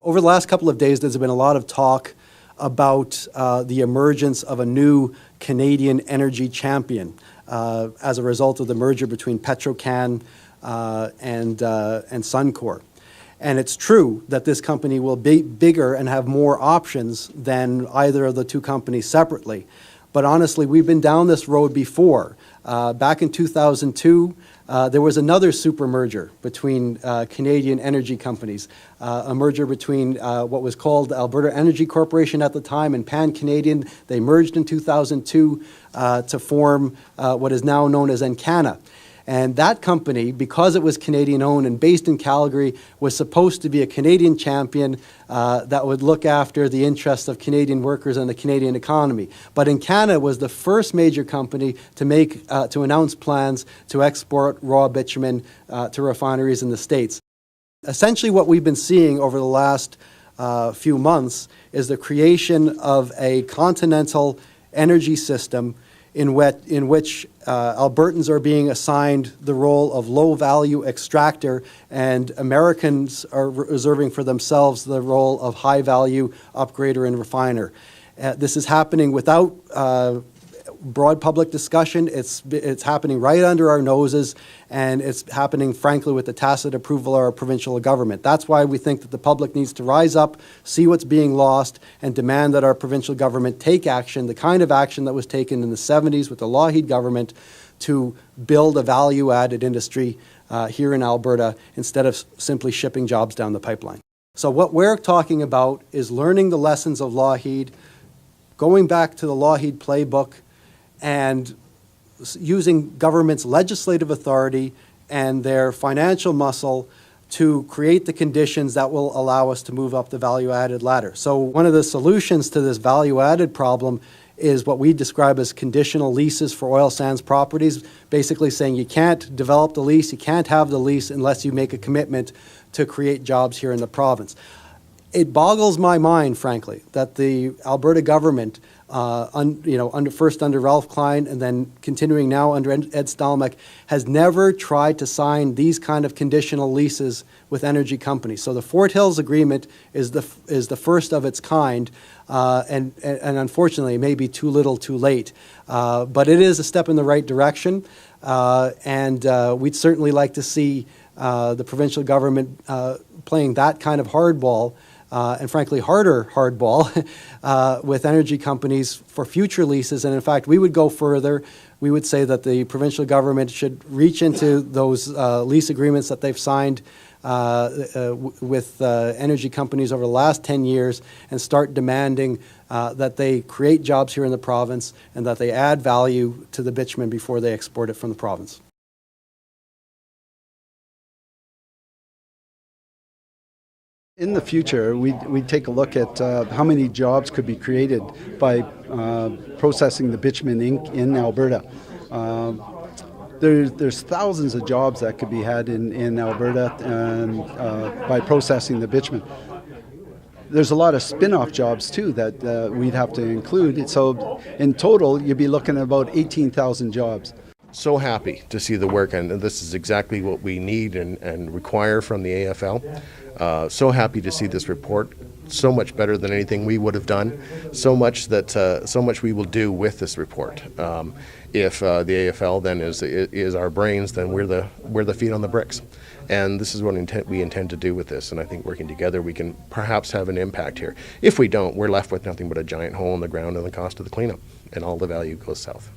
Over the last couple of days, there's been a lot of talk about the emergence of a new Canadian energy champion as a result of the merger between Petro-Can and Suncor. And it's true that this company will be bigger and have more options than either of the two companies separately. But honestly, we've been down this road before. Back in 2002, there was another super merger between Canadian energy companies, a merger between what was called Alberta Energy Corporation at the time and Pan-Canadian. They merged in 2002 to form what is now known as Encana. And that company, because it was Canadian-owned and based in Calgary, was supposed to be a Canadian champion that would look after the interests of Canadian workers and the Canadian economy. But Encana was the first major company to announce plans to export raw bitumen to refineries in the States. Essentially, what we've been seeing over the last few months is the creation of a continental energy system in which Albertans are being assigned the role of low-value extractor, and Americans are reserving for themselves the role of high-value upgrader and refiner. This is happening without broad public discussion. It's happening right under our noses, and it's happening, frankly, with the tacit approval of our provincial government. That's why we think that the public needs to rise up, see what's being lost, and demand that our provincial government take action, the kind of action that was taken in the 70s with the Lougheed government to build a value-added industry here in Alberta instead of simply shipping jobs down the pipeline. So what we're talking about is learning the lessons of Lougheed, going back to the Lougheed playbook, and using government's legislative authority and their financial muscle to create the conditions that will allow us to move up the value-added ladder. So one of the solutions to this value-added problem is what we describe as conditional leases for oil sands properties, basically saying you can't develop the lease, you can't have the lease unless you make a commitment to create jobs here in the province. It boggles my mind, frankly, that the Alberta government, first under Ralph Klein and then continuing now under Ed Stelmach, has never tried to sign these kind of conditional leases with energy companies. So the Fort Hills Agreement is the first of its kind, and unfortunately, it may be too little, too late. But it is a step in the right direction, and we'd certainly like to see the provincial government playing that kind of hardball. And frankly, harder hardball with energy companies for future leases. And in fact, we would go further. We would say that the provincial government should reach into those lease agreements that they've signed with energy companies over the last 10 years and start demanding that they create jobs here in the province and that they add value to the bitumen before they export it from the province. In the future, we'd take a look at how many jobs could be created by processing the bitumen in Alberta. There's thousands of jobs that could be had in Alberta by processing the bitumen. There's a lot of spin-off jobs too that we'd have to include. So in total, you'd be looking at about 18,000 jobs. So happy to see the work, and this is exactly what we need and require from the AFL. So happy to see this report. So much better than anything we would have done. So much we will do with this report. If the AFL then is our brains, then we're the feet on the bricks. And this is what we intend to do with this. And I think working together, we can perhaps have an impact here. If we don't, we're left with nothing but a giant hole in the ground and the cost of the cleanup, and all the value goes south.